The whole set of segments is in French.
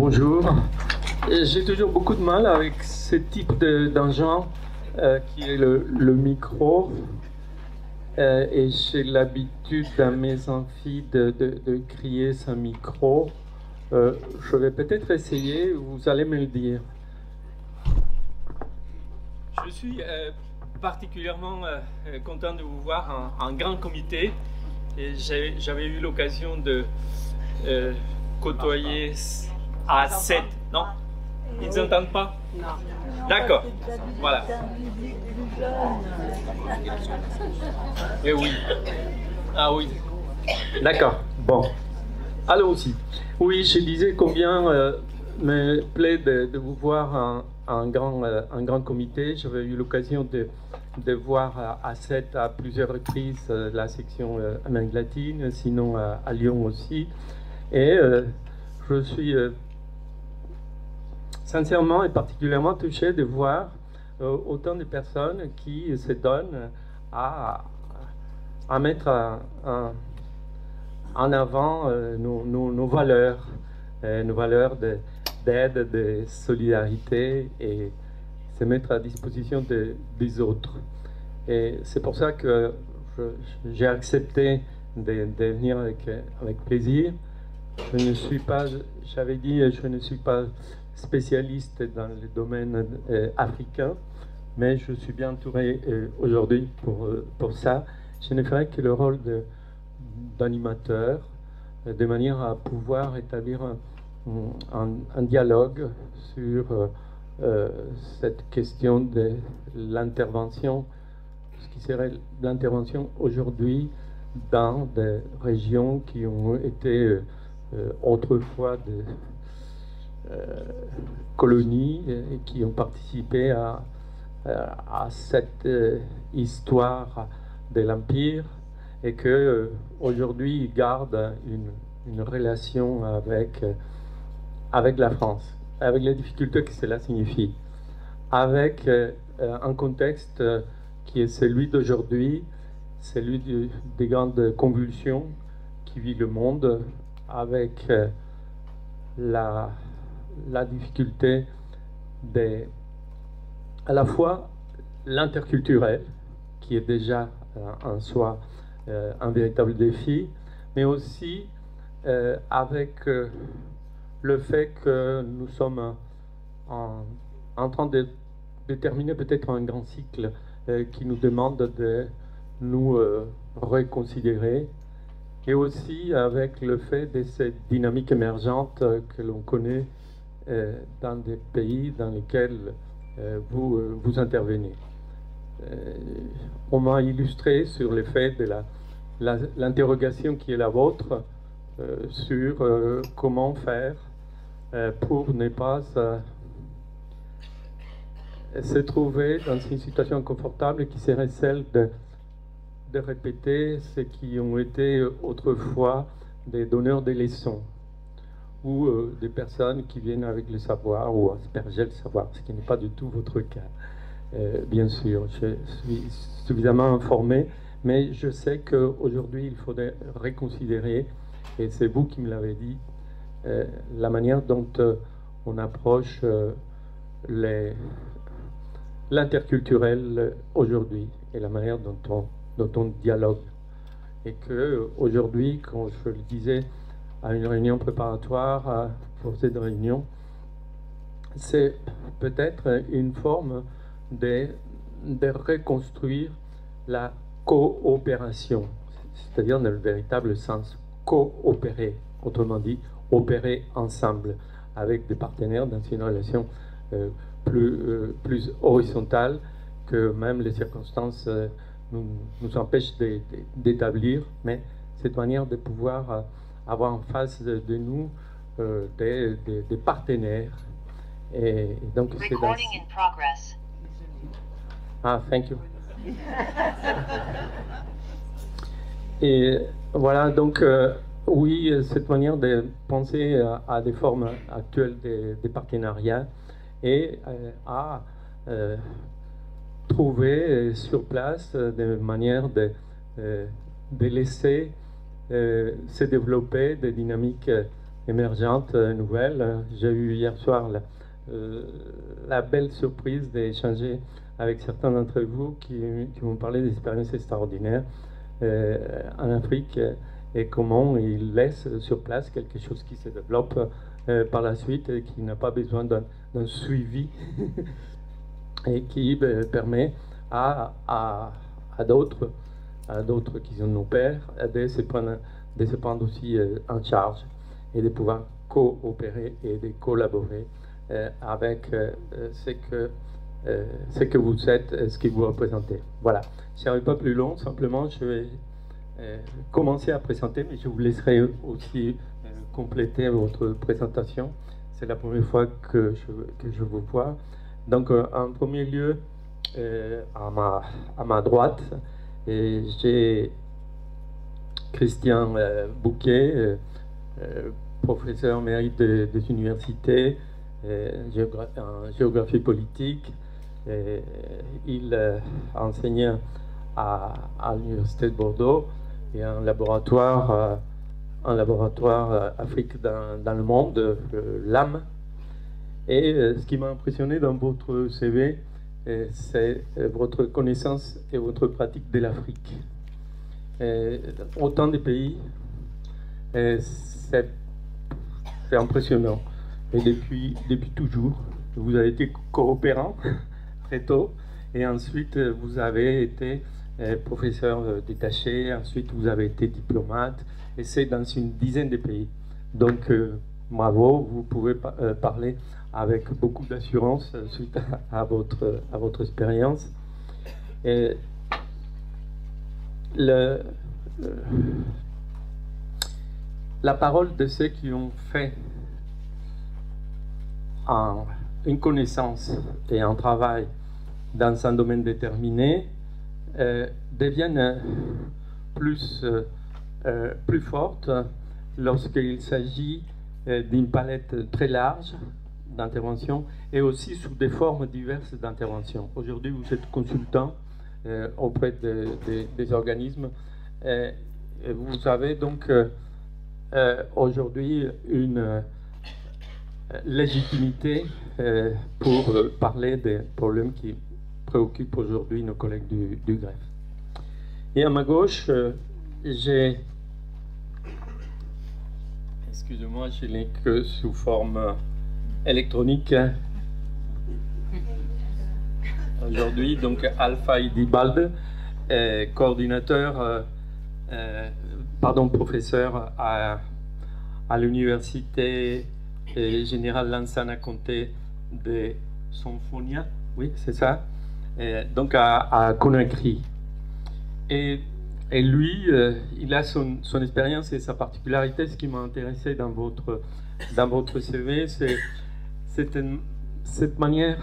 Bonjour. J'ai toujours beaucoup de mal avec ce type d'engin qui est le micro. Et j'ai l'habitude dans mes amphis de crier ce micro. Je vais peut-être essayer, vous allez me le dire. Je suis particulièrement content de vous voir en grand comité. Et j'avais eu l'occasion de côtoyer A7. Non? Ils n'entendent pas? Non. D'accord. Voilà. Eh oui. Ah oui. D'accord. Bon. Allons-y. Oui, je disais combien me plaît de vous voir en grand comité. J'avais eu l'occasion de voir à 7 à plusieurs reprises la section Amérique latine, sinon à Lyon aussi. Et je suis sincèrement et particulièrement touché de voir autant de personnes qui se donnent à mettre en avant nos valeurs d'aide, de solidarité et se mettre à disposition des autres. Et c'est pour ça que j'ai accepté de venir avec plaisir. Je ne suis pas, j'avais dit, je ne suis pas spécialiste dans le domaine africain, mais je suis bien entouré aujourd'hui pour ça. Je ne ferai que le rôle d'animateur, de manière à pouvoir établir un dialogue sur cette question de l'intervention, ce qui serait l'intervention aujourd'hui dans des régions qui ont été autrefois des colonies et qui ont participé à cette histoire de l'Empire et que aujourd'hui ils gardent une relation avec la France, avec les difficultés que cela signifie, avec un contexte qui est celui d'aujourd'hui, celui des grandes convulsions qui vit le monde, avec la difficulté à la fois l'interculturel, qui est déjà en soi un véritable défi, mais aussi avec le fait que nous sommes en train de terminer peut-être un grand cycle qui nous demande de nous reconsidérer, et aussi avec le fait de cette dynamique émergente que l'on connaît dans des pays dans lesquels vous intervenez. On m'a illustré sur le fait de l'interrogation qui est la vôtre sur comment faire pour ne pas se trouver dans une situation inconfortable qui serait celle de répéter ce qui ont été autrefois des donneurs de leçons ou des personnes qui viennent avec le savoir ou asperger le savoir, ce qui n'est pas du tout votre cas. Bien sûr, je suis suffisamment informé, mais je sais qu'aujourd'hui, il faudrait reconsidérer, et c'est vous qui me l'avez dit, la manière dont on approche l'interculturel aujourd'hui et la manière dont on dialogue. Et qu'aujourd'hui, quand je le disais à une réunion préparatoire pour cette réunion, c'est peut-être une forme de reconstruire la coopération, c'est-à-dire dans le véritable sens, coopérer, autrement dit, opérer ensemble avec des partenaires dans une relation plus horizontale que même les circonstances nous empêchent d'établir, mais cette manière de pouvoir avoir en face de nous des partenaires. Et donc c'est dans... Ah, thank you. Et voilà, donc oui, cette manière de penser à des formes actuelles des partenariats et à trouver sur place des manières de laisser se développer des dynamiques émergentes, nouvelles. J'ai eu hier soir la belle surprise d'échanger avec certains d'entre vous qui m'ont parlé d'expériences extraordinaires en Afrique et comment ils laissent sur place quelque chose qui se développe par la suite et qui n'a pas besoin d'un suivi et qui permet à d'autres qui sont nos pères de se prendre aussi en charge et de pouvoir coopérer et de collaborer avec ce que vous êtes, ce que vous représentez. Voilà, je ne serai pas plus long, simplement je vais commencer à présenter, mais je vous laisserai aussi compléter votre présentation. C'est la première fois que je vous vois. Donc en premier lieu, à ma droite, j'ai Christian Bouquet, professeur émérite des universités en géographie politique. Il enseigne à l'université de Bordeaux et un laboratoire Afrique dans le monde, l'AM. Et ce qui m'a impressionné dans votre CV, c'est votre connaissance et votre pratique de l'Afrique. Autant de pays, c'est impressionnant. Et depuis toujours, vous avez été coopérant très tôt, et ensuite vous avez été professeur détaché, ensuite vous avez été diplomate, et c'est dans une dizaine de pays. Donc bravo, vous pouvez parler avec beaucoup d'assurance suite à votre expérience. Et la parole de ceux qui ont fait une connaissance et un travail dans un domaine déterminé deviennent plus fortes lorsqu'il s'agit d'une palette très large d'interventions et aussi sous des formes diverses d'intervention. Aujourd'hui, vous êtes consultant auprès des organismes et vous avez donc aujourd'hui une légitimité pour parler des problèmes qui préoccupent aujourd'hui nos collègues du greffe. Et à ma gauche, j'ai... Excusez-moi, je l'ai que sous forme électronique. Aujourd'hui, donc Alpha Idibald, coordinateur, professeur à l'université générale Lansana Conté de Sonfonia, oui, c'est ça, donc à Conakry. Et lui, il a son expérience et sa particularité. Ce qui m'a intéressé dans votre CV, c'est cette manière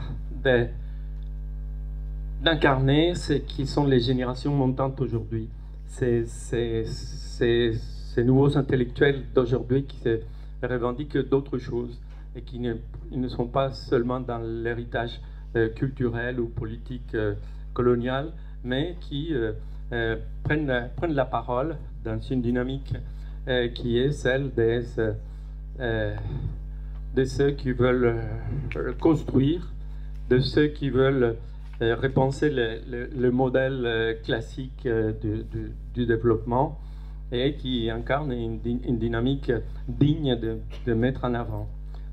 d'incarner ce qui sont les générations montantes aujourd'hui. Ces nouveaux intellectuels d'aujourd'hui qui se revendiquent d'autres choses et qui ne sont pas seulement dans l'héritage culturel ou politique colonial, mais qui prennent la parole dans une dynamique qui est celle de ceux qui veulent construire, de ceux qui veulent repenser le modèle classique du développement et qui incarnent une dynamique digne de mettre en avant.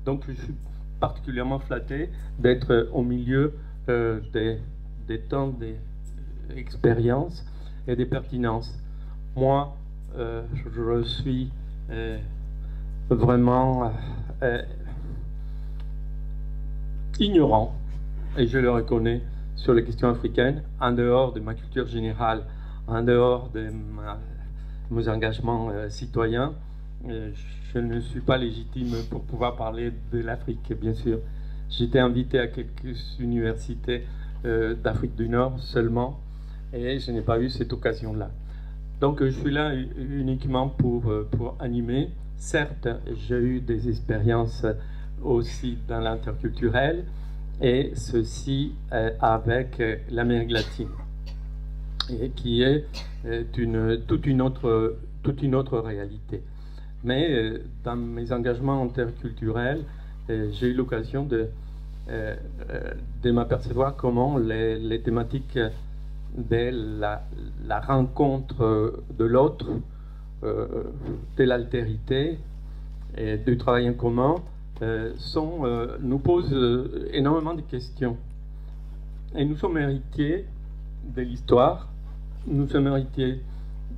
Donc je suis particulièrement flatté d'être au milieu des temps d'expérience et des pertinences. Moi, je suis vraiment ignorant, et je le reconnais, sur les questions africaines, en dehors de ma culture générale, en dehors de mes engagements citoyens. Je ne suis pas légitime pour pouvoir parler de l'Afrique, bien sûr. J'étais invité à quelques universités d'Afrique du Nord seulement, et je n'ai pas eu cette occasion-là. Donc je suis là uniquement pour animer. Certes, j'ai eu des expériences aussi dans l'interculturel, et ceci avec l'Amérique latine, et qui est toute une autre réalité. Mais dans mes engagements interculturels, j'ai eu l'occasion de m'apercevoir comment les thématiques de la rencontre de l'autre, de l'altérité et du travail en commun nous posent énormément de questions. Et nous sommes héritiers de l'histoire, nous sommes héritiers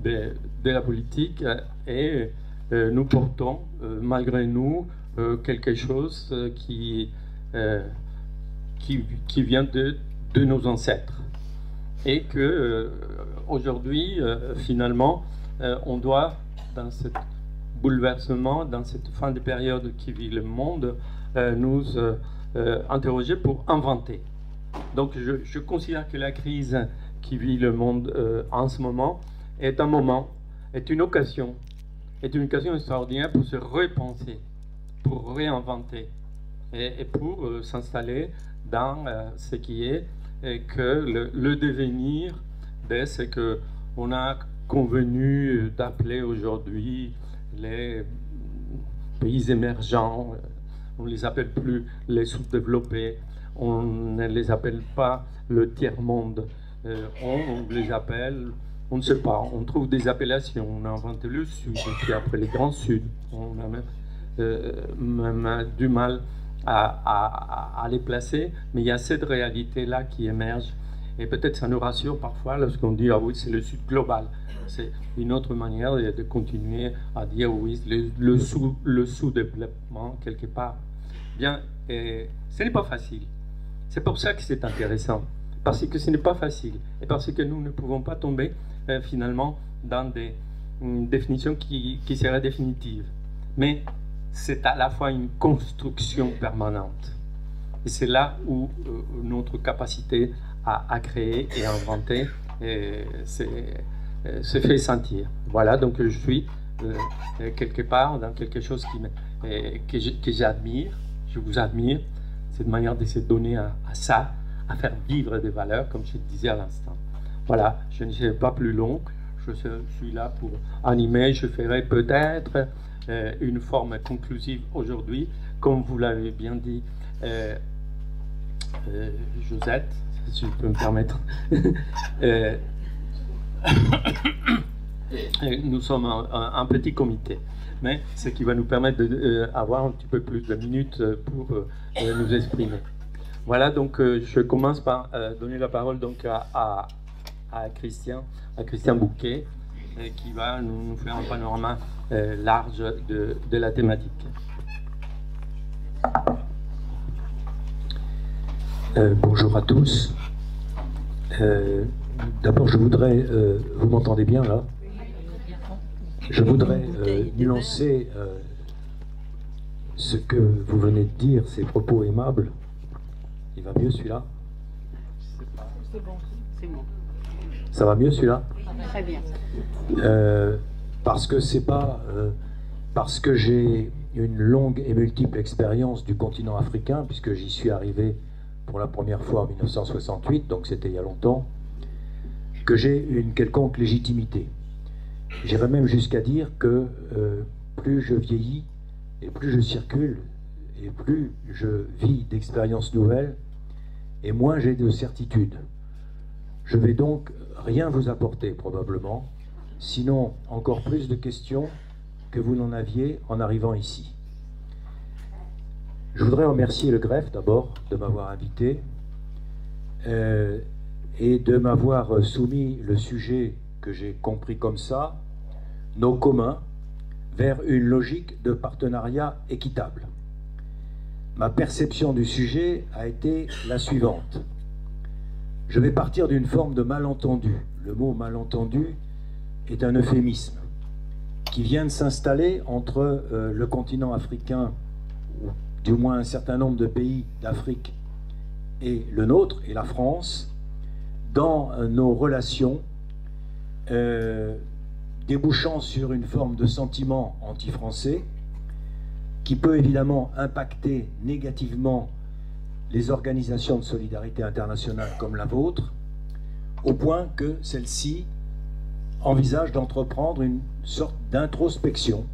de la politique et nous portons, malgré nous, quelque chose qui vient de nos ancêtres. Et que aujourd'hui, finalement, on doit, dans ce bouleversement, dans cette fin de période qui vit le monde, nous interroger pour inventer. Donc je considère que la crise qui vit le monde en ce moment est une occasion extraordinaire pour se repenser, pour réinventer et pour s'installer dans ce qui est que le devenir de ce qu'on a convenu d'appeler aujourd'hui les pays émergents. On ne les appelle plus les sous-développés, on ne les appelle pas le tiers-monde, on les appelle, on ne sait pas, on trouve des appellations, on a inventé le Sud, et puis après les grands Sud, on a même du mal à les placer, mais il y a cette réalité-là qui émerge, et peut-être ça nous rassure parfois lorsqu'on dit « Ah oui, c'est le Sud global ». C'est une autre manière de continuer à dire « Oui, le sous-développement quelque part ». Bien, et ce n'est pas facile. C'est pour ça que c'est intéressant, parce que ce n'est pas facile, et parce que nous ne pouvons pas tomber finalement dans des définitions qui seraient définitives. Mais c'est à la fois une construction permanente. Et c'est là où notre capacité à créer et à inventer se fait sentir. Voilà, donc je suis quelque part dans quelque chose que j'admire, je vous admire, cette manière de se donner à ça, à faire vivre des valeurs, comme je le disais à l'instant. Voilà, je ne serai pas plus long, je suis là pour animer, je ferai peut-être une forme conclusive aujourd'hui, comme vous l'avez bien dit, Josette, si je peux me permettre. Nous sommes un petit comité, mais ce qui va nous permettre d'avoir un petit peu plus de minutes pour nous exprimer. Voilà, donc je commence par donner la parole donc à Christian Bouquet, qui va nous faire un panorama large de la thématique. Bonjour à tous. D'abord, je voudrais, vous m'entendez bien là? Je voudrais nuancer ce que vous venez de dire, ces propos aimables. Il va mieux celui-là? C'est bon, c'est bon. Ça va mieux celui-là? Très bien. Parce que c'est pas parce que j'ai une longue et multiple expérience du continent africain, puisque j'y suis arrivé pour la première fois en 1968, donc c'était il y a longtemps, que j'ai une quelconque légitimité. J'irais même jusqu'à dire que plus je vieillis et plus je circule et plus je vis d'expériences nouvelles et moins j'ai de certitudes. Je vais donc rien vous apporter probablement, sinon encore plus de questions que vous n'en aviez en arrivant ici. Je voudrais remercier le greffe d'abord de m'avoir invité et de m'avoir soumis le sujet que j'ai compris comme ça, nos communs, vers une logique de partenariat équitable. Ma perception du sujet a été la suivante. Je vais partir d'une forme de malentendu. Le mot malentendu est un euphémisme qui vient de s'installer entre le continent africain, ou du moins un certain nombre de pays d'Afrique, et le nôtre, et la France, dans nos relations, débouchant sur une forme de sentiment anti-français qui peut évidemment impacter négativement les organisations de solidarité internationale comme la vôtre, au point que celle-ci envisage d'entreprendre une sorte d'introspection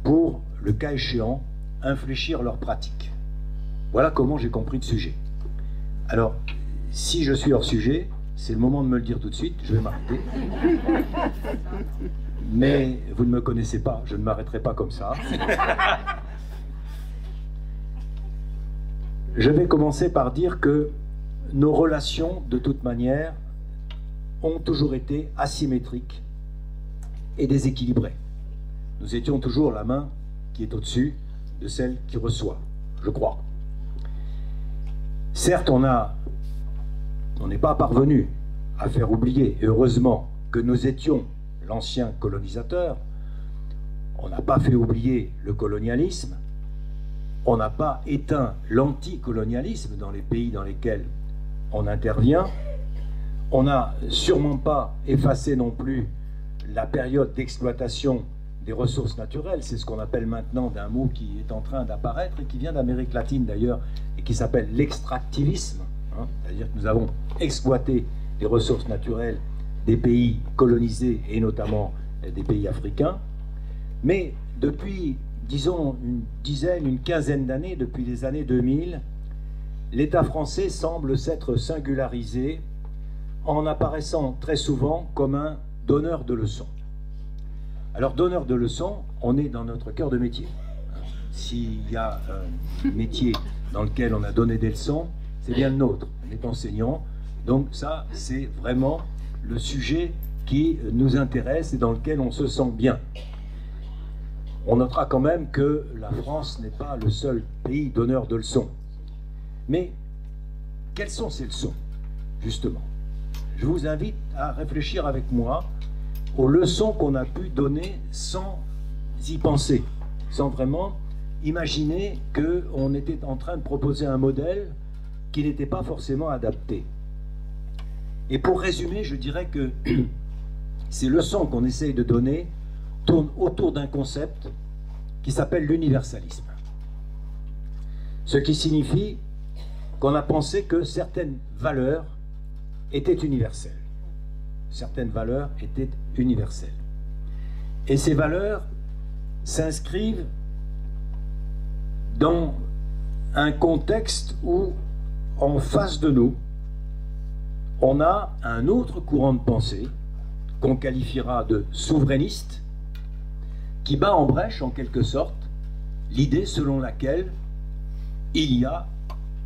pour, le cas échéant, infléchir leurs pratiques. Voilà comment j'ai compris le sujet. Alors, si je suis hors sujet, c'est le moment de me le dire tout de suite, je vais m'arrêter. Mais vous ne me connaissez pas, je ne m'arrêterai pas comme ça. Je vais commencer par dire que nos relations, de toute manière, ont toujours été asymétriques et déséquilibrées. Nous étions toujours la main qui est au-dessus de celle qui reçoit, je crois. Certes, on n'est pas parvenu à faire oublier, et heureusement, que nous étions l'ancien colonisateur. On n'a pas fait oublier le colonialisme, on n'a pas éteint l'anticolonialisme dans les pays dans lesquels on intervient, on n'a sûrement pas effacé non plus la période d'exploitation des ressources naturelles, c'est ce qu'on appelle maintenant d'un mot qui est en train d'apparaître et qui vient d'Amérique latine d'ailleurs, et qui s'appelle l'extractivisme, hein, c'est-à-dire que nous avons exploité les ressources naturelles des pays colonisés et notamment des pays africains, mais depuis, disons, une quinzaine d'années, depuis les années 2000, l'État français semble s'être singularisé en apparaissant très souvent comme un donneur de leçons. Alors, donneur de leçons, on est dans notre cœur de métier. S'il y a un métier dans lequel on a donné des leçons, c'est bien le nôtre. On est enseignant, donc ça, c'est vraiment le sujet qui nous intéresse et dans lequel on se sent bien. On notera quand même que la France n'est pas le seul pays donneur de leçons. Mais quelles sont ces leçons, justement? Je vous invite à réfléchir avec moi aux leçons qu'on a pu donner sans y penser, sans vraiment imaginer qu'on était en train de proposer un modèle qui n'était pas forcément adapté. Et pour résumer, je dirais que ces leçons qu'on essaye de donner tournent autour d'un concept qui s'appelle l'universalisme. Ce qui signifie qu'on a pensé que certaines valeurs étaient universelles. Certaines valeurs étaient universelles. Et ces valeurs s'inscrivent dans un contexte où, en face de nous, on a un autre courant de pensée qu'on qualifiera de souverainiste, qui bat en brèche, en quelque sorte, l'idée selon laquelle il y a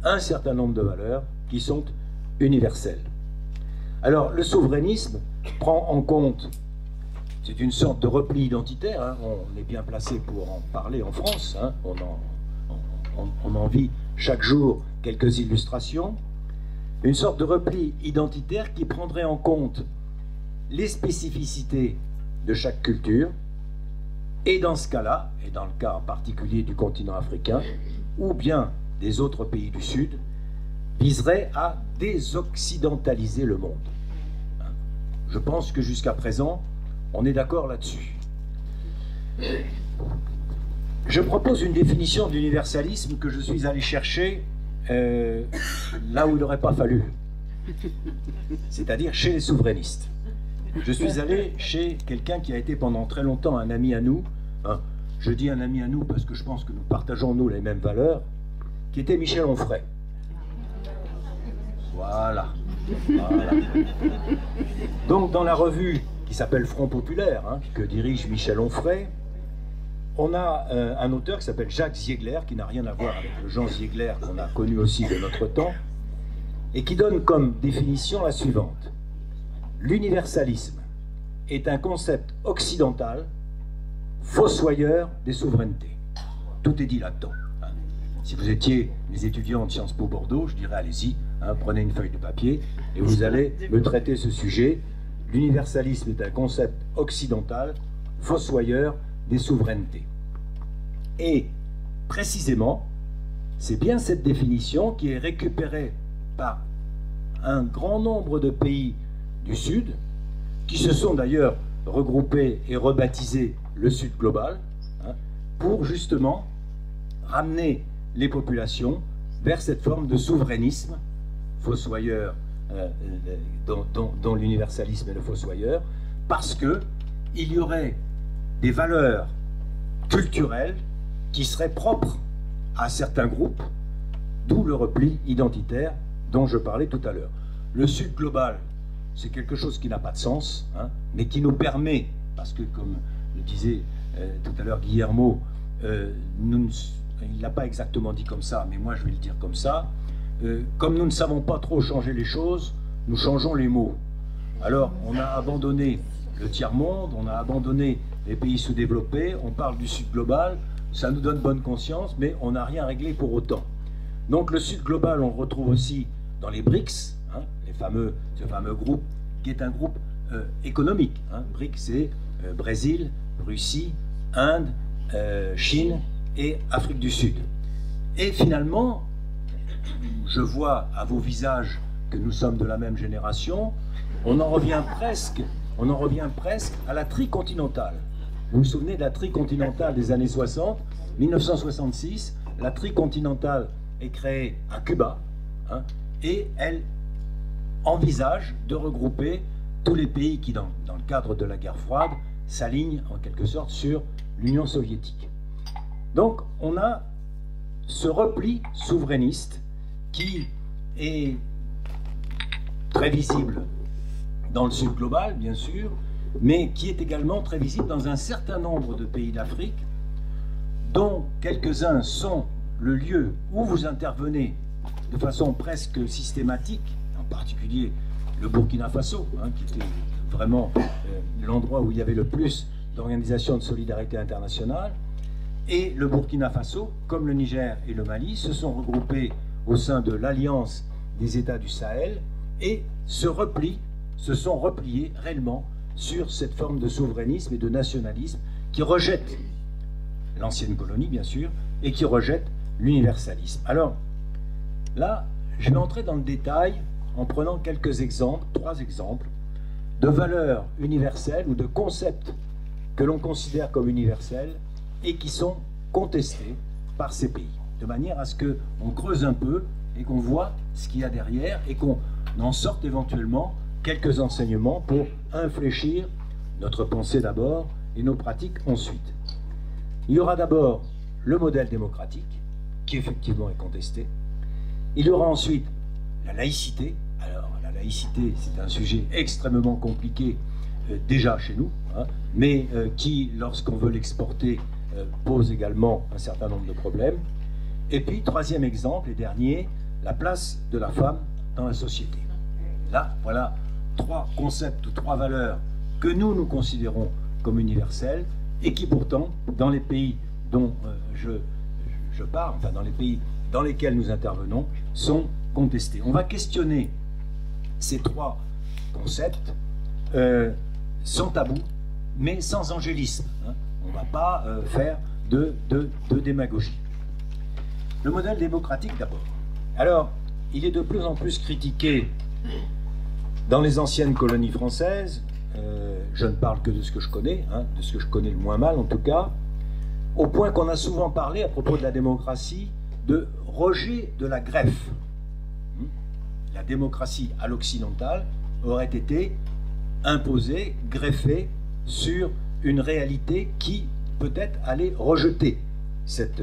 un certain nombre de valeurs qui sont universelles. Alors, le souverainisme prend en compte, c'est une sorte de repli identitaire, hein, on est bien placé pour en parler en France, hein, on en vit chaque jour quelques illustrations, une sorte de repli identitaire qui prendrait en compte les spécificités de chaque culture, et dans ce cas-là, et dans le cas particulier du continent africain, ou bien des autres pays du Sud, viserait à désoccidentaliser le monde. Je pense que jusqu'à présent, on est d'accord là-dessus. Je propose une définition de l'universalisme que je suis allé chercher là où il n'aurait pas fallu, c'est-à-dire chez les souverainistes. Je suis allé chez quelqu'un qui a été pendant très longtemps un ami à nous, hein, je dis un ami à nous parce que je pense que nous partageons, nous, les mêmes valeurs, qui était Michel Onfray. Voilà. Donc, dans la revue qui s'appelle Front Populaire, hein, que dirige Michel Onfray, on a un auteur qui s'appelle Jacques Ziegler, qui n'a rien à voir avec le Jean Ziegler qu'on a connu aussi de notre temps, et qui donne comme définition la suivante. L'universalisme est un concept occidental fossoyeur des souverainetés. Tout est dit là-dedans. Hein. Si vous étiez les étudiants de Sciences Po Bordeaux, je dirais allez-y, hein, prenez une feuille de papier et vous allez me traiter ce sujet. L'universalisme est un concept occidental fossoyeur des souverainetés. Et précisément, c'est bien cette définition qui est récupérée par un grand nombre de pays du Sud, qui se sont d'ailleurs regroupés et rebaptisés le Sud global, hein, pour justement ramener les populations vers cette forme de souverainisme fossoyeur, dont l'universalisme est le fossoyeur, parce que il y aurait des valeurs culturelle qui serait propre à certains groupes, d'où le repli identitaire dont je parlais tout à l'heure. Le Sud global, c'est quelque chose qui n'a pas de sens, hein, mais qui nous permet, parce que comme le disait tout à l'heure Guillermo, il n'a pas exactement dit comme ça, mais moi je vais le dire comme ça, comme nous ne savons pas trop changer les choses, nous changeons les mots. Alors on a abandonné le tiers-monde, on a abandonné les pays sous-développés, on parle du Sud global, ça nous donne bonne conscience, mais on n'a rien réglé pour autant. Donc le Sud global, on le retrouve aussi dans les BRICS, hein, ce fameux groupe qui est un groupe économique. Hein. BRICS, c'est Brésil, Russie, Inde, Chine et Afrique du Sud. Et finalement, je vois à vos visages que nous sommes de la même génération, on en revient presque à la tricontinentale. Vous vous souvenez de la tricontinentale des années 60, 1966, la tricontinentale est créée à Cuba, hein, et elle envisage de regrouper tous les pays qui, dans le cadre de la guerre froide, s'alignent en quelque sorte sur l'Union soviétique. Donc on a ce repli souverainiste qui est très visible dans le Sud global, bien sûr, mais qui est également très visible dans un certain nombre de pays d'Afrique, dont quelques-uns sont le lieu où vous intervenez de façon presque systématique, en particulier le Burkina Faso, hein, qui était vraiment l'endroit où il y avait le plus d'organisations de solidarité internationale, et le Burkina Faso, comme le Niger et le Mali, se sont regroupés au sein de l'Alliance des États du Sahel et se sont repliés réellement sur cette forme de souverainisme et de nationalisme qui rejette l'ancienne colonie, bien sûr, et qui rejette l'universalisme. Alors, là, je vais entrer dans le détail en prenant quelques exemples, 3 exemples, de valeurs universelles ou de concepts que l'on considère comme universels et qui sont contestés par ces pays, de manière à ce qu'on creuse un peu et qu'on voit ce qu'il y a derrière et qu'on en sorte éventuellement quelques enseignements pour infléchir notre pensée d'abord et nos pratiques ensuite. Il y aura d'abord le modèle démocratique, qui effectivement est contesté. Il y aura ensuite la laïcité. Alors, la laïcité, c'est un sujet extrêmement compliqué déjà chez nous, hein, mais qui, lorsqu'on veut l'exporter, pose également un certain nombre de problèmes. Et puis, 3e exemple et dernier, la place de la femme dans la société. Là, voilà 3 concepts ou 3 valeurs que nous considérons comme universelles et qui pourtant, dans les pays dont je parle, enfin dans les pays dans lesquels nous intervenons, sont contestées. On va questionner ces 3 concepts sans tabou, mais sans angélisme. Hein. On ne va pas faire de démagogie. Le modèle démocratique d'abord. Alors, il est de plus en plus critiqué dans les anciennes colonies françaises. Je ne parle que de ce que je connais, hein, de ce que je connais le moins mal en tout cas, au point qu'on a souvent parlé à propos de la démocratie de rejet de la greffe. La démocratie à l'occidentale aurait été imposée, greffée sur une réalité qui peut-être allait rejeter cette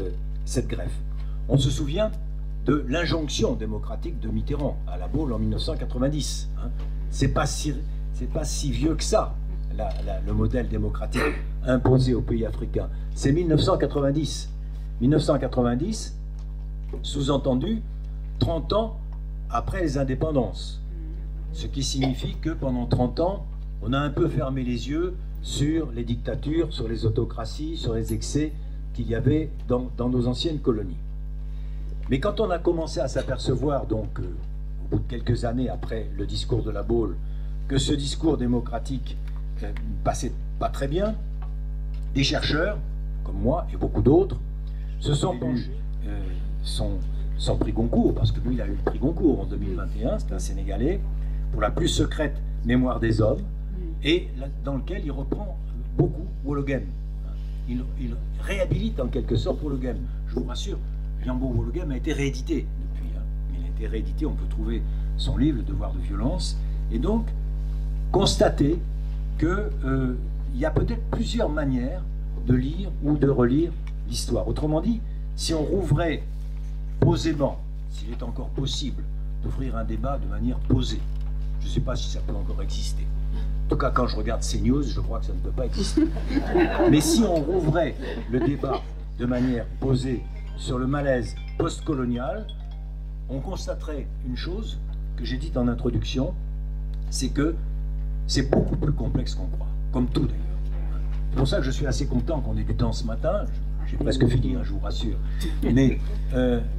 greffe. On se souvient de l'injonction démocratique de Mitterrand à la Baule en 1990. Hein. C'est pas si vieux que ça, le modèle démocratique imposé aux pays africains. C'est 1990. 1990, sous-entendu, 30 ans après les indépendances. Ce qui signifie que pendant 30 ans, on a un peu fermé les yeux sur les dictatures, sur les autocraties, sur les excès qu'il y avait dans nos anciennes colonies. Mais quand on a commencé à s'apercevoir, donc, au bout de quelques années après le discours de la Baule, que ce discours démocratique ne passait pas très bien, des chercheurs, comme moi et beaucoup d'autres, se sont penchés, sans prix Goncourt, parce que lui, il a eu le prix Goncourt en 2021, c'est un Sénégalais, pour la plus secrète mémoire des hommes, et dans lequel il reprend beaucoup Wologem. Il réhabilite en quelque sorte Wologem. Je vous rassure, Jean-Beau Wologem a été réédité depuis. Hein. Il a été réédité, on peut trouver son livre, Le devoir de violence, et donc constater qu'il y a peut-être plusieurs manières de lire ou de relire l'histoire. Autrement dit, si on rouvrait posément, s'il est encore possible d'ouvrir un débat de manière posée, je ne sais pas si ça peut encore exister. En tout cas, quand je regarde CNews, je crois que ça ne peut pas exister. Mais si on rouvrait le débat de manière posée sur le malaise postcolonial, on constaterait une chose que j'ai dite en introduction, c'est que c'est beaucoup plus complexe qu'on croit, comme tout d'ailleurs. C'est pour ça que je suis assez content qu'on ait du temps ce matin. J'ai presque fini, hein, je vous rassure. Mais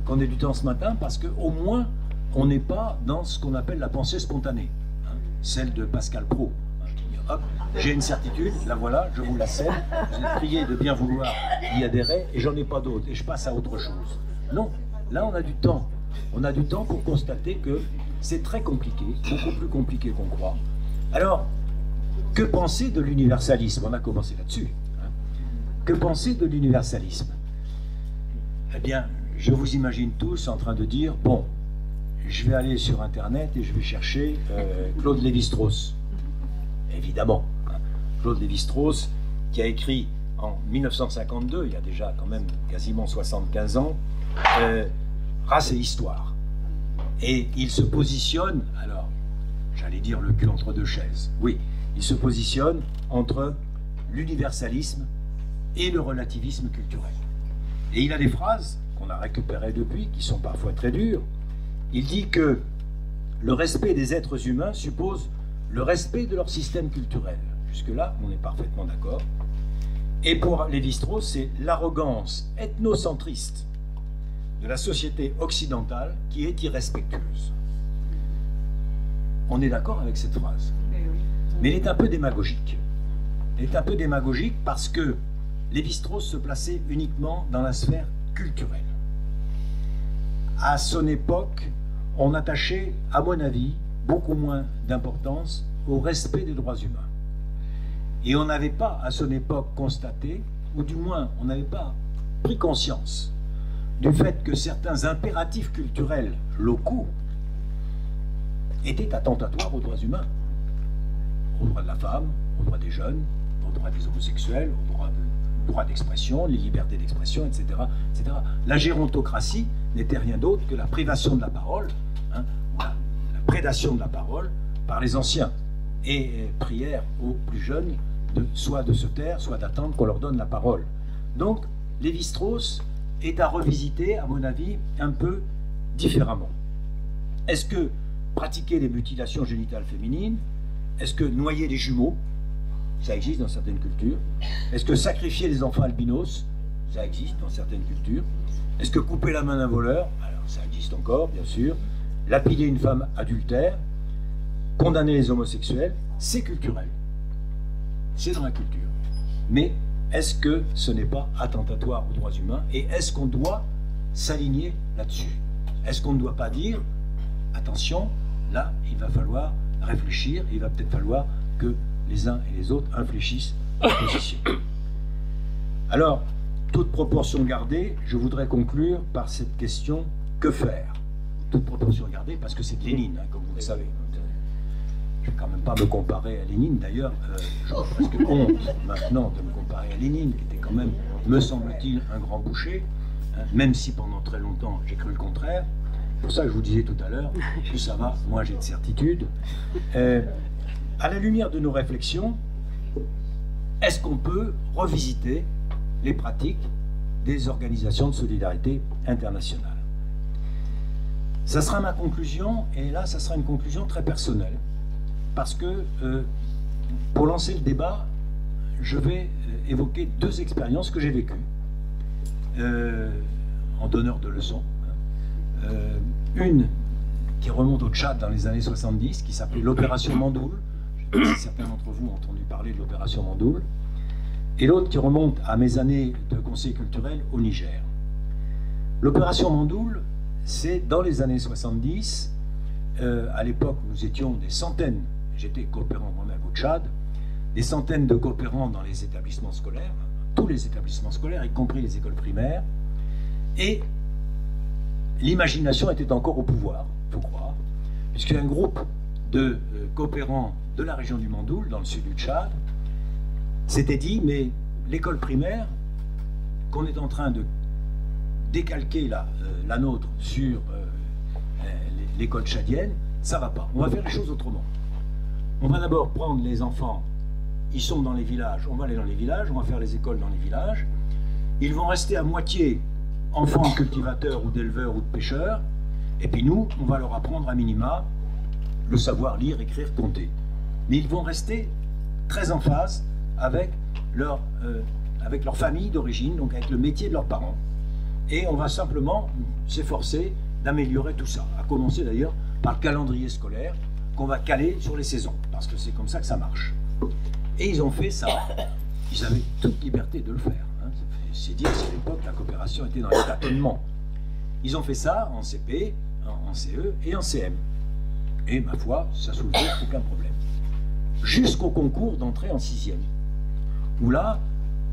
qu'on ait du temps ce matin parce qu'au moins, on n'est pas dans ce qu'on appelle la pensée spontanée, hein, celle de Pascal Praud. Hop, j'ai une certitude, la voilà, je vous la cède, vous êtes prié de bien vouloir y adhérer et j'en ai pas d'autre et je passe à autre chose. Non, là on a du temps. On a du temps pour constater que c'est très compliqué, beaucoup plus compliqué qu'on croit. Alors, que penser de l'universalisme? On a commencé là-dessus. Hein. Que penser de l'universalisme? Eh bien, je vous imagine tous en train de dire, bon, je vais aller sur Internet et je vais chercher Claude Lévi-Strauss. Évidemment, hein. Claude Lévi-Strauss, qui a écrit en 1952, il y a déjà quand même quasiment 75 ans, Race et Histoire. Et il se positionne, alors, j'allais dire le cul entre deux chaises, oui, il se positionne entre l'universalisme et le relativisme culturel. Et il a des phrases qu'on a récupérées depuis, qui sont parfois très dures. Il dit que le respect des êtres humains suppose le respect de leur système culturel. Jusque-là, on est parfaitement d'accord. Et pour Lévi-Strauss, c'est l'arrogance ethnocentriste de la société occidentale qui est irrespectueuse. On est d'accord avec cette phrase. Mais elle est un peu démagogique. Elle est un peu démagogique parce que Lévi-Strauss se plaçait uniquement dans la sphère culturelle. À son époque, on attachait, à mon avis, beaucoup moins d'importance au respect des droits humains. Et on n'avait pas, à son époque, constaté, ou du moins, on n'avait pas pris conscience du fait que certains impératifs culturels locaux étaient attentatoires aux droits humains, aux droits de la femme, aux droits des jeunes, aux droits des homosexuels, aux droits d'expression, les libertés d'expression, etc., etc. La gérontocratie n'était rien d'autre que la privation de la parole, hein, la prédation de la parole par les anciens, et prière aux plus jeunes soit de se taire, soit d'attendre qu'on leur donne la parole. Donc, Lévi-Strauss est à revisiter, à mon avis, un peu différemment. Est-ce que pratiquer les mutilations génitales féminines, est-ce que noyer les jumeaux, ça existe dans certaines cultures, est-ce que sacrifier les enfants albinos, ça existe dans certaines cultures, est-ce que couper la main d'un voleur, alors ça existe encore, bien sûr, lapider une femme adultère, condamner les homosexuels, c'est culturel. C'est dans la culture. Mais est-ce que ce n'est pas attentatoire aux droits humains et est-ce qu'on doit s'aligner là-dessus? Est-ce qu'on ne doit pas dire, attention, là, il va falloir réfléchir, il va peut-être falloir que les uns et les autres infléchissent leur position. Alors, toute proportion gardée, je voudrais conclure par cette question, que faire? Toute proportion gardée, parce que c'est de Lénine, hein, comme vous le savez. Je ne vais quand même pas me comparer à Lénine, d'ailleurs, j'aurais presque honte maintenant de me comparer à Lénine, qui était quand même, me semble-t-il, un grand boucher, hein, même si pendant très longtemps j'ai cru le contraire. C'est pour ça que je vous disais tout à l'heure, plus ça va, moins j'ai de certitude. À la lumière de nos réflexions, est-ce qu'on peut revisiter les pratiques des organisations de solidarité internationale? Ça sera ma conclusion, et là, ça sera une conclusion très personnelle. Parce que, pour lancer le débat, je vais évoquer deux expériences que j'ai vécues, en donneur de leçons. Une qui remonte au Tchad dans les années 70, qui s'appelait l'opération Mandoul. Je ne sais pas si certains d'entre vous ont entendu parler de l'opération Mandoul. Et l'autre qui remonte à mes années de conseil culturel au Niger. L'opération Mandoul, c'est dans les années 70, à l'époque nous étions des centaines, j'étais coopérant moi-même au Tchad, des centaines de coopérants dans les établissements scolaires, tous les établissements scolaires, y compris les écoles primaires, et l'imagination était encore au pouvoir, il faut croire, puisqu'un groupe de coopérants de la région du Mandoul, dans le sud du Tchad, s'était dit, mais l'école primaire, qu'on est en train de décalquer la nôtre sur l'école tchadienne, ça va pas. On va faire les choses autrement. On va d'abord prendre les enfants, ils sont dans les villages, on va aller dans les villages, on va faire les écoles dans les villages. Ils vont rester à moitié enfants de cultivateurs ou d'éleveurs ou de pêcheurs, et puis nous, on va leur apprendre à minima le savoir lire, écrire, compter. Mais ils vont rester très en phase avec leur famille d'origine, donc avec le métier de leurs parents. Et on va simplement s'efforcer d'améliorer tout ça, à commencer d'ailleurs par le calendrier scolaire qu'on va caler sur les saisons, parce que c'est comme ça que ça marche. Et ils ont fait ça, ils avaient toute liberté de le faire. Hein. C'est dire qu'à l'époque, la coopération était dans les tâtonnements. Ils ont fait ça en CP, en CE et en CM. Et ma foi, ça soulevait aucun problème. Jusqu'au concours d'entrée en 6e, où là,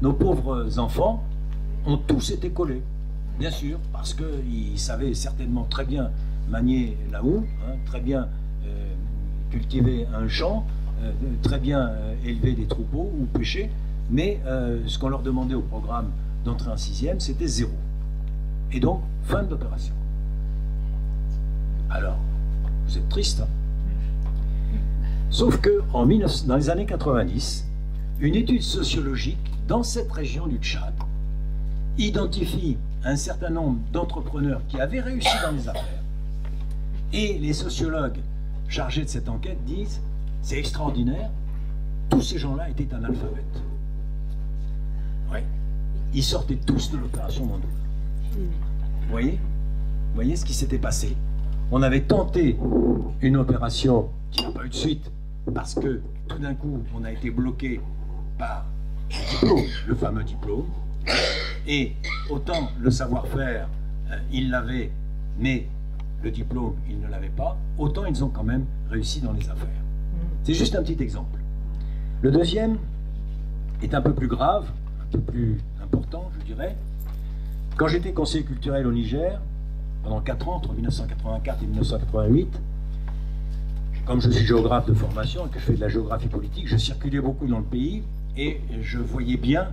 nos pauvres enfants ont tous été collés. Bien sûr, parce qu'ils savaient certainement très bien manier la houe, hein, très bien cultiver un champ, très bien élever des troupeaux ou pêcher, mais ce qu'on leur demandait au programme d'entrée en 6e, c'était 0. Et donc, fin de l'opération. Alors, vous êtes triste, hein? Sauf que dans les années 90, une étude sociologique dans cette région du Tchad identifie un certain nombre d'entrepreneurs qui avaient réussi dans les affaires. Et les sociologues chargés de cette enquête disent « c'est extraordinaire, tous ces gens-là étaient analphabètes ». Oui, ils sortaient tous de l'opération Mandoula. Vous voyez ce qui s'était passé? On avait tenté une opération qui n'a pas eu de suite, parce que tout d'un coup, on a été bloqué par le diplôme, le fameux diplôme. Et autant le savoir-faire, ils l'avaient, mais le diplôme, ils ne l'avaient pas, autant ils ont quand même réussi dans les affaires. C'est juste un petit exemple. Le deuxième est un peu plus grave, un peu plus important, je dirais. Quand j'étais conseiller culturel au Niger, pendant 4 ans, entre 1984 et 1988, comme je suis géographe de formation et que je fais de la géographie politique, je circulais beaucoup dans le pays et je voyais bien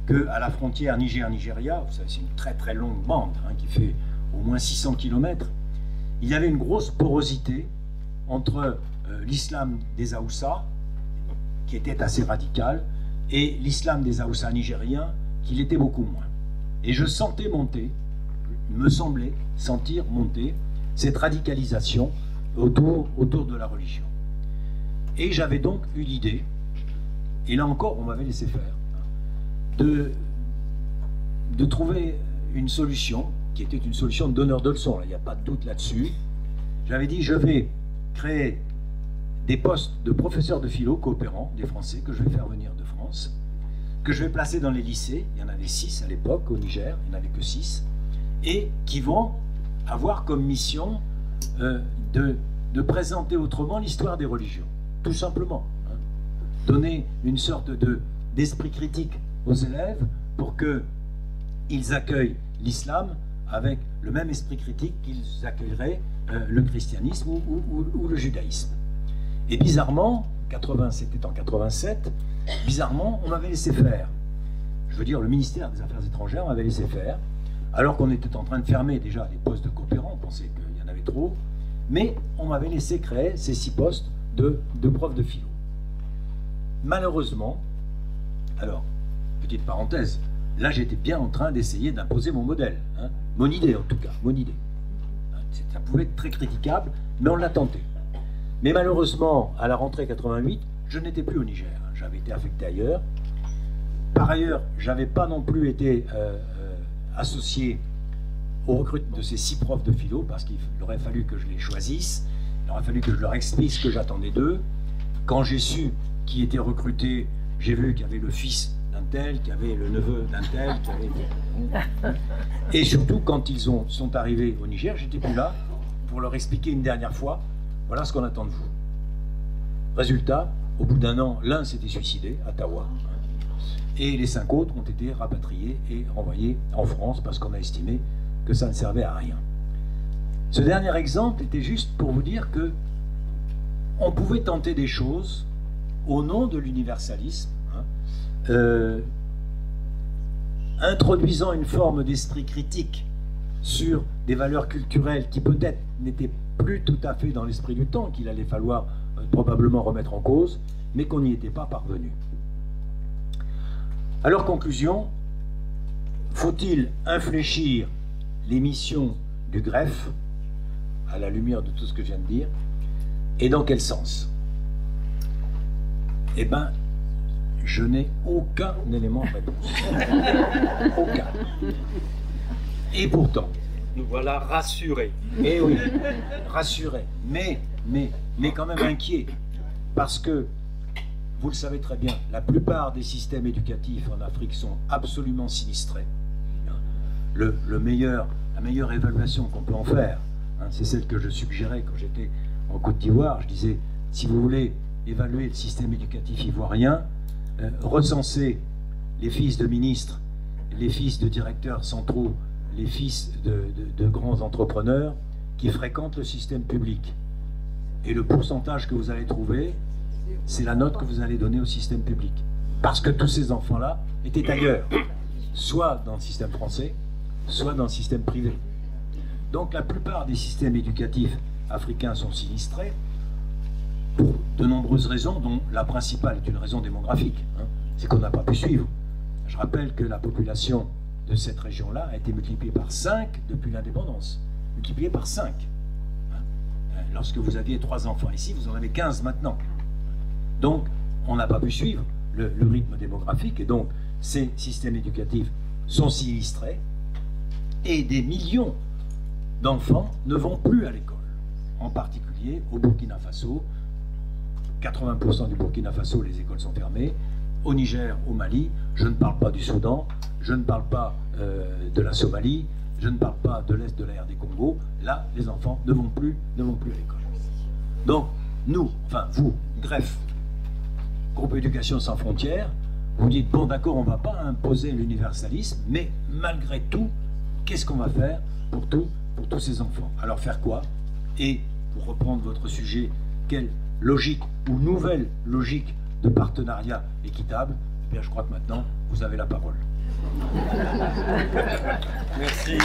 qu'à la frontière Niger-Nigeria, c'est une très très longue bande hein, qui fait au moins 600 km, il y avait une grosse porosité entre l'islam des Haoussa, qui était assez radical, et l'islam des Haoussa nigériens, qui l'était beaucoup moins. Et je sentais monter, il me semblait sentir monter cette radicalisation autour de la religion. Et j'avais donc eu l'idée, et là encore on m'avait laissé faire, de trouver une solution, qui était une solution de donneur de leçons, il n'y a pas de doute là-dessus. J'avais dit, je vais créer des postes de professeurs de philo coopérants, des Français, que je vais faire venir de France, que je vais placer dans les lycées, il y en avait 6 à l'époque au Niger, il n'y en avait que 6, et qui vont avoir comme mission de présenter autrement l'histoire des religions, tout simplement. Hein. Donner une sorte d'esprit critique aux élèves pour qu'ils accueillent l'islam avec le même esprit critique qu'ils accueilleraient le christianisme ou le judaïsme. Et bizarrement, c'était en 87, bizarrement, on m'avait laissé faire. Je veux dire, le ministère des Affaires étrangères m'avait laissé faire, alors qu'on était en train de fermer déjà les postes de coopérants, on pensait qu'il y en avait trop, mais on m'avait laissé créer ces 6 postes de profs de philo. Malheureusement, alors, petite parenthèse, là j'étais bien en train d'essayer d'imposer mon modèle, hein, mon idée en tout cas, mon idée. Ça pouvait être très critiquable, mais on l'a tenté. Mais malheureusement, à la rentrée 88, je n'étais plus au Niger, hein, j'avais été affecté ailleurs. Par ailleurs, je n'avais pas non plus été associé au recrutement de ces 6 profs de philo, parce qu'il aurait fallu que je les choisisse, il aurait fallu que je leur explique ce que j'attendais d'eux. Quand j'ai su qui était recruté, j'ai vu qu'il y avait le fils d'un tel, qu'il y avait le neveu d'un tel, et surtout quand ils sont arrivés au Niger, j'étais plus là pour leur expliquer une dernière fois, voilà ce qu'on attend de vous. Résultat, au bout d'un an, l'un s'était suicidé à Tawa, et les 5 autres ont été rapatriés et renvoyés en France parce qu'on a estimé que ça ne servait à rien. Ce dernier exemple était juste pour vous dire que on pouvait tenter des choses au nom de l'universalisme, hein, introduisant une forme d'esprit critique sur des valeurs culturelles qui peut-être n'étaient plus tout à fait dans l'esprit du temps, qu'il allait falloir probablement remettre en cause, mais qu'on n'y était pas parvenu. Alors, conclusion, faut-il infléchir les missions du greffe à la lumière de tout ce que je viens de dire, et dans quel sens? Eh bien, je n'ai aucun élément de réponse. Aucun. Et pourtant, Nous voilà rassurés. eh oui, rassurés, mais quand même inquiets, parce que, vous le savez très bien, la plupart des systèmes éducatifs en Afrique sont absolument sinistrés. La meilleure évaluation qu'on peut en faire, c'est celle que je suggérais quand j'étais en Côte d'Ivoire. Je disais, si vous voulez évaluer le système éducatif ivoirien, recensez les fils de ministres, les fils de directeurs centraux, les fils de grands entrepreneurs qui fréquentent le système public. Et le pourcentage que vous allez trouver, c'est la note que vous allez donner au système public. Parce que tous ces enfants-là étaient ailleurs, soit dans le système français, soit dans le système privé. Donc la plupart des systèmes éducatifs africains sont sinistrés pour de nombreuses raisons, dont la principale est une raison démographique. C'est qu'on n'a pas pu suivre. Je rappelle que la population de cette région-là a été multipliée par 5 depuis l'indépendance. Multipliée par 5. Lorsque vous aviez 3 enfants ici, vous en avez 15 maintenant. Donc, on n'a pas pu suivre le rythme démographique, et donc ces systèmes éducatifs sont sinistrés, et des millions d'enfants ne vont plus à l'école. En particulier au Burkina Faso, 80% du Burkina Faso, les écoles sont fermées. Au Niger, au Mali, je ne parle pas du Soudan, je ne parle pas de la Somalie, je ne parle pas de l'Est de la RD Congo. Là, les enfants ne vont plus à l'école. Donc, nous, enfin vous, greffe, groupe Éducation sans frontières, vous dites, bon d'accord, on ne va pas imposer l'universalisme, mais malgré tout, qu'est-ce qu'on va faire pour tous ces enfants? Alors faire quoi? Et, pour reprendre votre sujet, quelle logique ou nouvelle logique de partenariat équitable? Eh bien, je crois que maintenant, vous avez la parole. Merci.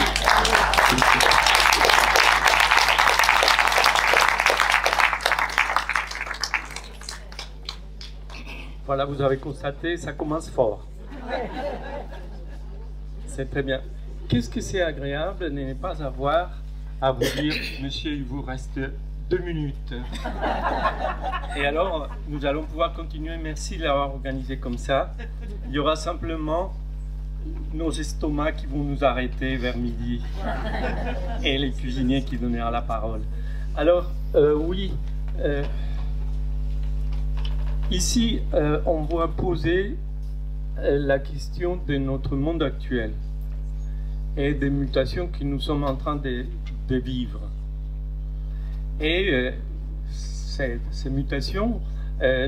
Voilà, vous avez constaté, ça commence fort. C'est très bien. Qu'est-ce que c'est agréable de ne pas avoir à vous dire, monsieur, il vous reste 2 minutes. Et alors, nous allons pouvoir continuer. Merci de l'avoir organisé comme ça. Il y aura simplement nos estomacs qui vont nous arrêter vers midi et les cuisiniers qui donneront la parole. Alors, oui, ici, on va poser la question de notre monde actuel et des mutations que nous sommes en train de vivre. Et ces mutations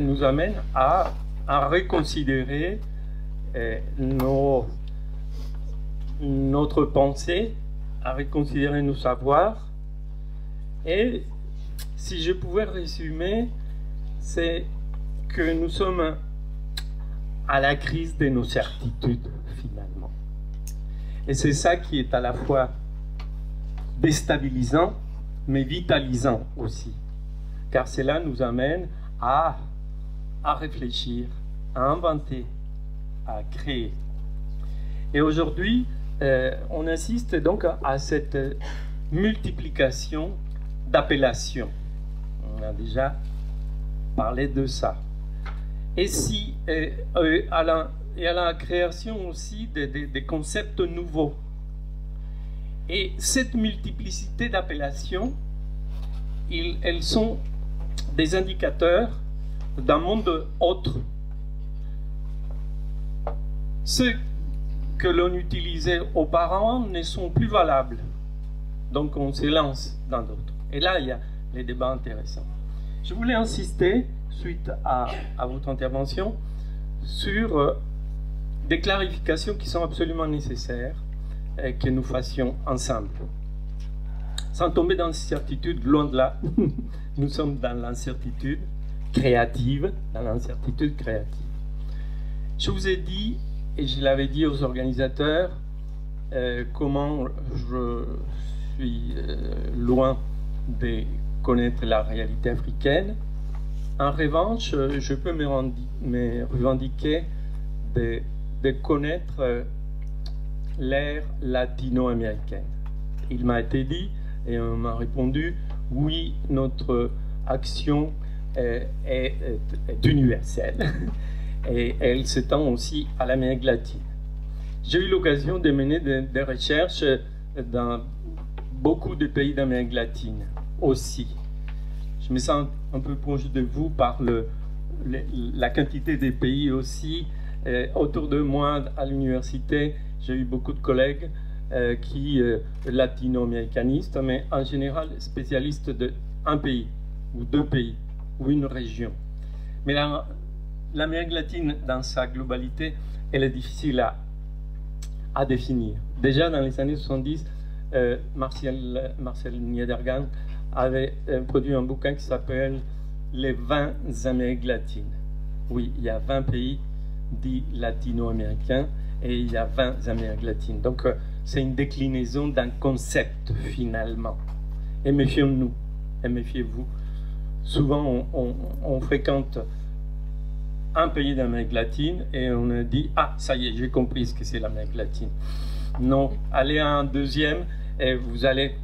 nous amènent à reconsidérer notre pensée, à reconsidérer nos savoirs. Et si je pouvais résumer, c'est que nous sommes à la crise de nos certitudes, finalement. Et c'est ça qui est à la fois déstabilisant, mais vitalisant aussi. Car cela nous amène à réfléchir, à inventer, à créer. Et aujourd'hui, on assiste donc à cette multiplication d'appellations. On a déjà parlé de ça. Et si, à la création aussi des concepts nouveaux. Et cette multiplicité d'appellations, elles sont des indicateurs d'un monde autre. Ceux que l'on utilisait auparavant ne sont plus valables. Donc on se lance dans d'autres. Et là, il y a les débats intéressants. Je voulais insister, suite à votre intervention, sur des clarifications qui sont absolument nécessaires et que nous fassions ensemble. Sans tomber dans l'incertitude, loin de là, nous sommes dans l'incertitude créative, Je vous ai dit et je l'avais dit aux organisateurs, comment je suis loin de connaître la réalité africaine. En revanche, je peux me revendiquer de connaître l'ère latino-américaine. Il m'a été dit, et on m'a répondu, oui, notre action est universelle et elle s'étend aussi à l'Amérique latine. J'ai eu l'occasion de mener des recherches dans beaucoup de pays d'Amérique latine aussi. Je me sens un peu proche de vous par la quantité des pays aussi. Autour de moi, à l'université, j'ai eu beaucoup de collègues qui latino-américanistes, mais en général spécialistes d'un pays, ou deux pays, ou une région. Mais l'Amérique latine, dans sa globalité, elle est difficile à définir. Déjà dans les années 70, Marcel Niedergang avait produit un bouquin qui s'appelle « Les 20 Amériques latines ». Oui, il y a 20 pays dits latino-américains et il y a 20 Amériques latines. Donc c'est une déclinaison d'un concept finalement. Et méfions-nous, et méfiez-vous. Souvent on fréquente un pays d'Amérique latine et on a dit « Ah, ça y est, j'ai compris ce que c'est l'Amérique latine ». Non, allez à un deuxième et vous allez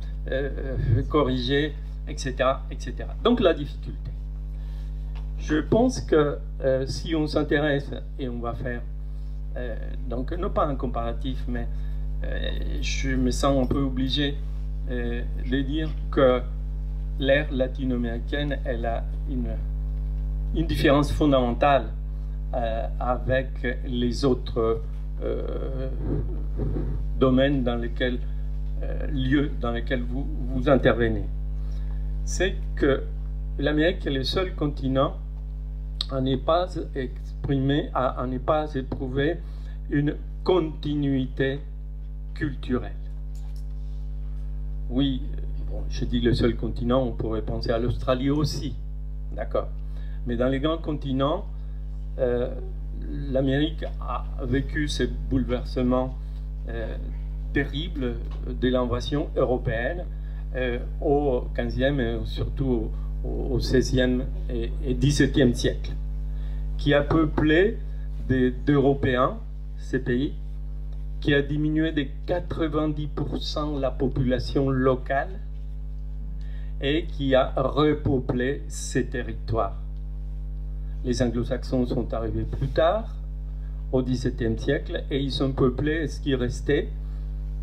corriger, etc., etc. Donc la difficulté. Je pense que si on s'intéresse, et on va faire, donc non pas un comparatif, mais je me sens un peu obligé de dire que l'ère latino-américaine, elle a une différence fondamentale avec les autres domaines dans lesquels, lieux dans lesquels vous intervenez. C'est que l'Amérique est le seul continent à ne pas exprimer, à ne pas éprouver une continuité culturelle. Oui, bon, je dis le seul continent, on pourrait penser à l'Australie aussi, d'accord. Mais dans les grands continents, l'Amérique a vécu ces bouleversements terribles de l'invasion européenne au XVe et surtout au XVIe et XVIIe siècle, qui a peuplé d'Européens, ces pays, qui a diminué de 90% la population locale et qui a repeuplé ces territoires. Les anglo-saxons sont arrivés plus tard, au XVIIe siècle, et ils ont peuplé ce qui restait,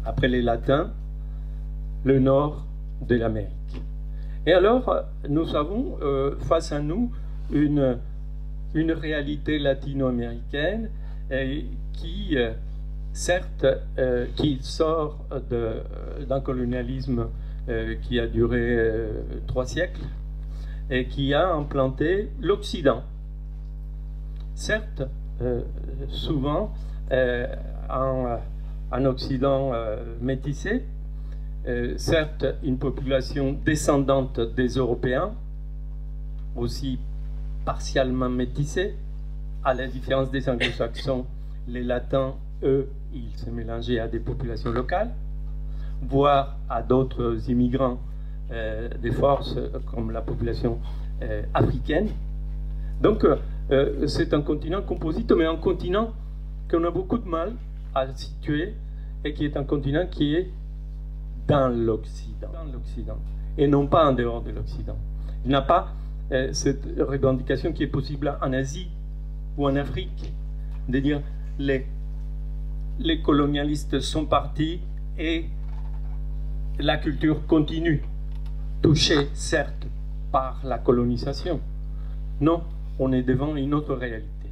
après les latins, le nord de l'Amérique. Et alors, nous avons face à nous une réalité latino-américaine qui, certes, qui sort d'un colonialisme qui a duré 3 siècles et qui a implanté l'Occident. Certes, souvent, un Occident métissé, certes, une population descendante des Européens, aussi partiellement métissée, à la différence des anglo-saxons, les latins, eux, ils se mélangeaient à des populations locales, voire à d'autres immigrants des forces comme la population africaine. Donc, c'est un continent composite, mais un continent qu'on a beaucoup de mal à situer et qui est un continent qui est dans l'Occident, et non pas en dehors de l'Occident. Il n'a pas cette revendication qui est possible en Asie ou en Afrique, de dire les colonialistes sont partis et la culture continue, touchée certes par la colonisation. Non, on est devant une autre réalité.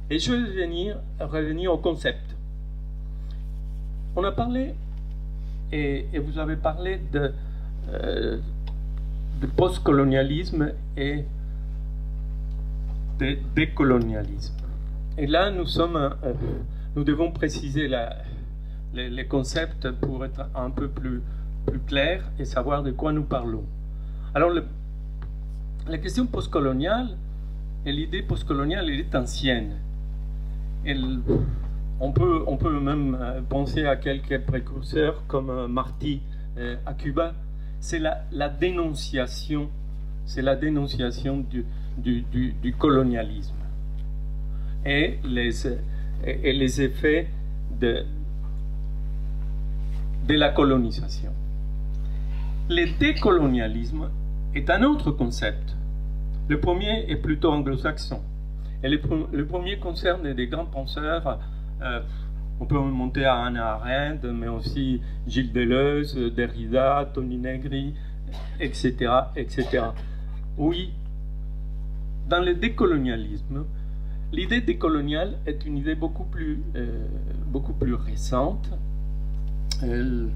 Et je vais revenir au concept. On a parlé, et vous avez parlé de post-colonialisme et de décolonialisme. Et là, nous devons préciser les concepts pour être un peu plus clair et savoir de quoi nous parlons. Alors, la question postcoloniale et l'idée postcoloniale, elle est ancienne. Elle On peut même penser à quelques précurseurs comme Martí à Cuba. C'est la dénonciation, du colonialisme et les effets de la colonisation. Le décolonialisme est un autre concept. Le premier est plutôt anglo-saxon. Et le premier concerne des grands penseurs. On peut remonter à Hannah Arendt, mais aussi Gilles Deleuze, Derrida, Toni Negri, etc., etc. Oui, dans le décolonialisme, l'idée décoloniale est une idée beaucoup plus récente. Elle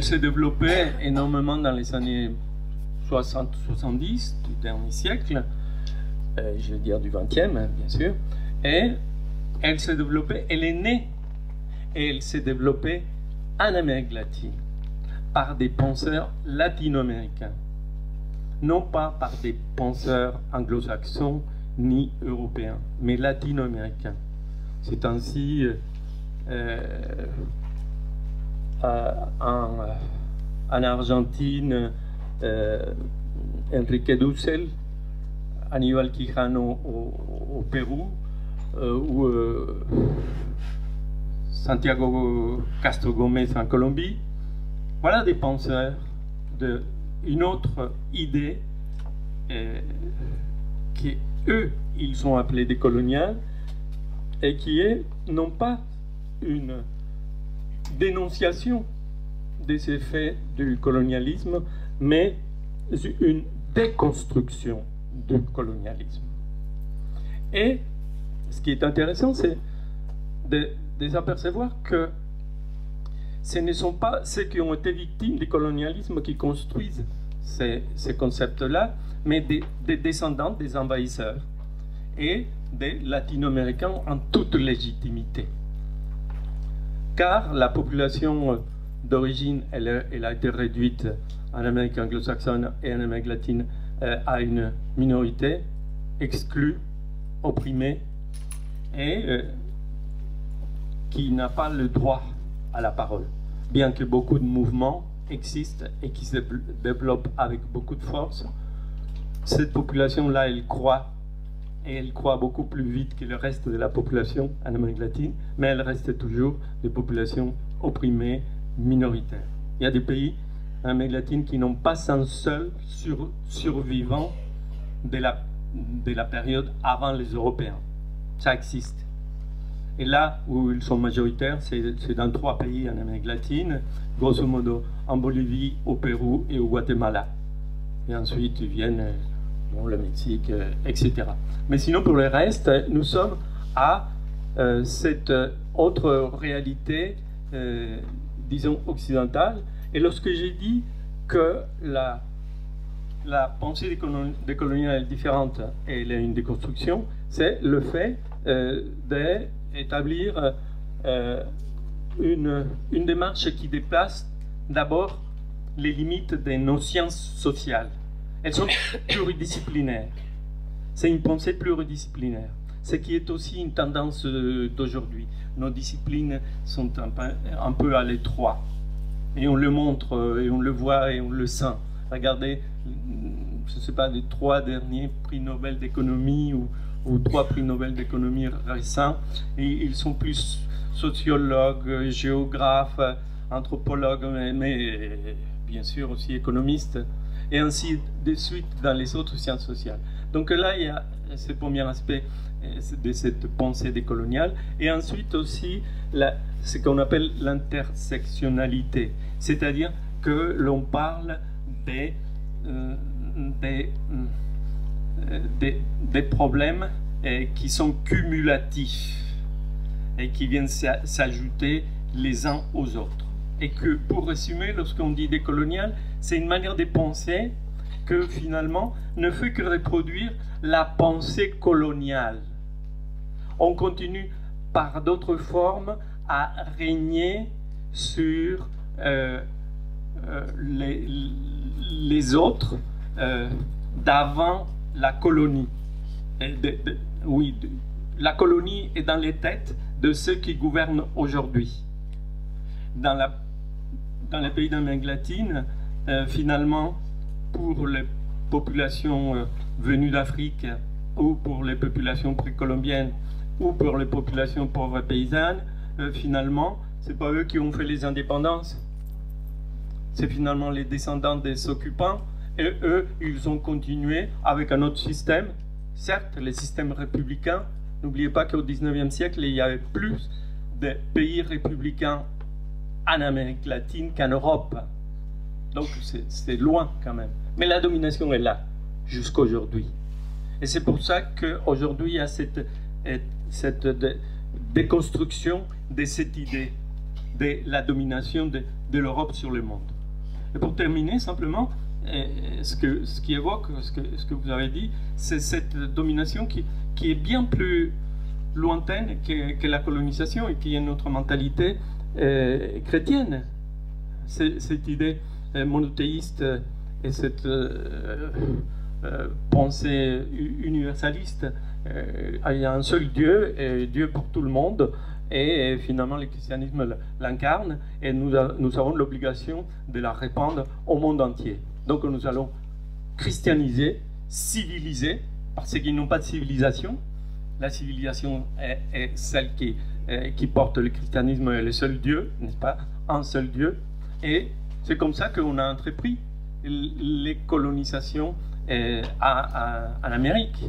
s'est développée énormément dans les années 60-70 du dernier siècle, je veux dire du 20e, bien sûr, et elle s'est développée, elle est née, et elle s'est développée en Amérique latine, par des penseurs latino-américains, non pas par des penseurs anglo-saxons ni européens, mais latino-américains. C'est ainsi en Argentine, Enrique Dussel, Aníbal Quijano au Pérou, ou Santiago Castro Gómez en Colombie. Voilà des penseurs d'une autre idée qui, eux, ils sont appelés décoloniales et qui est non pas une dénonciation des effets du colonialisme, mais une déconstruction du colonialisme. Et ce qui est intéressant, c'est de s'apercevoir que ce ne sont pas ceux qui ont été victimes du colonialisme qui construisent ces concepts-là, mais des descendants des envahisseurs et des latino-américains en toute légitimité. Car la population d'origine, elle a été réduite en Amérique anglo-saxonne et en Amérique latine à une minorité exclue, opprimée, et qui n'a pas le droit à la parole. Bien que beaucoup de mouvements existent et qui se développent avec beaucoup de force, cette population-là, elle croît, et elle croît beaucoup plus vite que le reste de la population en Amérique latine, mais elle reste toujours des populations opprimées, minoritaires. Il y a des pays en Amérique latine qui n'ont pas un seul survivant de la période avant les Européens. Ça existe. Et là où ils sont majoritaires, c'est dans 3 pays en Amérique latine, grosso modo en Bolivie, au Pérou et au Guatemala. Et ensuite viennent le Mexique, etc. Mais sinon, pour le reste, nous sommes à cette autre réalité, disons, occidentale. Et lorsque j'ai dit que la pensée décoloniale est différente et elle est une déconstruction, c'est le fait d'établir une démarche qui déplace d'abord les limites de nos sciences sociales. Elles sont pluridisciplinaires. C'est une pensée pluridisciplinaire, ce qui est aussi une tendance d'aujourd'hui. Nos disciplines sont un peu à l'étroit, et on le montre, et on le voit, et on le sent. Regardez, je ne sais pas, les 3 derniers prix Nobel d'économie ou 3 prix Nobel d'économie récents, et ils sont plus sociologues, géographes, anthropologues, mais bien sûr aussi économistes, et ainsi de suite dans les autres sciences sociales. Donc là, il y a ce premier aspect de cette pensée décoloniale, et ensuite aussi ce qu'on appelle l'intersectionnalité, c'est-à-dire que l'on parle des problèmes qui sont cumulatifs et qui viennent s'ajouter les uns aux autres. Et que, pour résumer, lorsqu'on dit décolonial, c'est une manière de penser que finalement ne fait que reproduire la pensée coloniale. On continue par d'autres formes à régner sur les autres d'avant la colonie. La colonie est dans les têtes de ceux qui gouvernent aujourd'hui. Dans les pays d'Amérique latine, finalement, pour les populations venues d'Afrique, ou pour les populations précolombiennes, ou pour les populations pauvres paysannes, finalement, c'est pas eux qui ont fait les indépendances. C'est finalement les descendants des occupants, et eux, ils ont continué avec un autre système, certes, le système républicain. N'oubliez pas qu'au XIXe siècle, il y avait plus de pays républicains en Amérique latine qu'en Europe. Donc c'est loin quand même. Mais la domination est là, jusqu'à aujourd'hui. Et c'est pour ça qu'aujourd'hui, il y a cette déconstruction de cette idée de la domination de l'Europe sur le monde. Et pour terminer, simplement, ce qui évoque ce que vous avez dit, c'est cette domination qui est bien plus lointaine que la colonisation et qui est notre mentalité chrétienne. Cette idée monothéiste et cette pensée universaliste. Il y a un seul Dieu, et Dieu pour tout le monde, et finalement le christianisme l'incarne, et nous avons l'obligation de la répandre au monde entier. Donc nous allons christianiser, civiliser, parce qu'ils n'ont pas de civilisation. La civilisation est celle qui porte le christianisme et le seul Dieu, n'est-ce pas? Un seul Dieu. Et c'est comme ça qu'on a entrepris les colonisations en Amérique,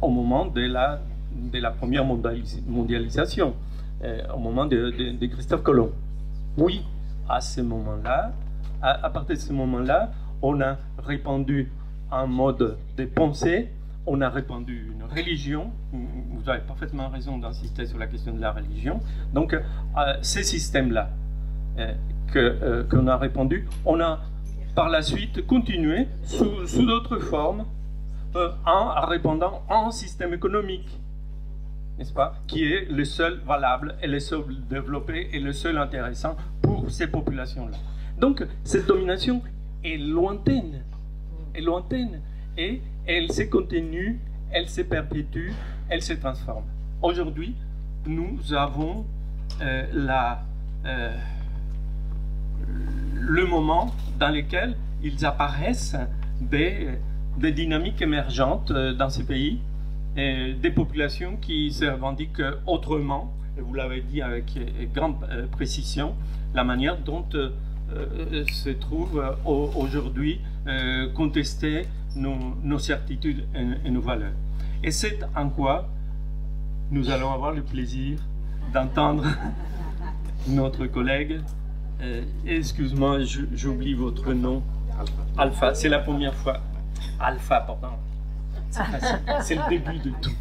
au moment de la première mondialisation, au moment de Christophe Colomb. Oui, à ce moment-là, à partir de ce moment-là, on a répandu un mode de pensée, on a répandu une religion. Vous avez parfaitement raison d'insister sur la question de la religion. Donc, ces systèmes-là qu'on a répandus, on a par la suite continué sous d'autres formes en répandant un système économique, n'est-ce pas, qui est le seul valable et le seul développé et le seul intéressant pour ces populations-là. Donc, cette domination est lointaine, et elle se continue, elle se perpétue, elle se transforme. Aujourd'hui, nous avons le moment dans lequel ils apparaissent des dynamiques émergentes dans ces pays, et des populations qui se revendiquent autrement, et vous l'avez dit avec grande précision, la manière dont se trouve aujourd'hui contester nos certitudes et nos valeurs. Et c'est en quoi nous allons avoir le plaisir d'entendre notre collègue, excuse-moi, j'oublie votre nom, Alpha, c'est la première fois, Alpha, pardon, c'est facile, c'est le début de tout.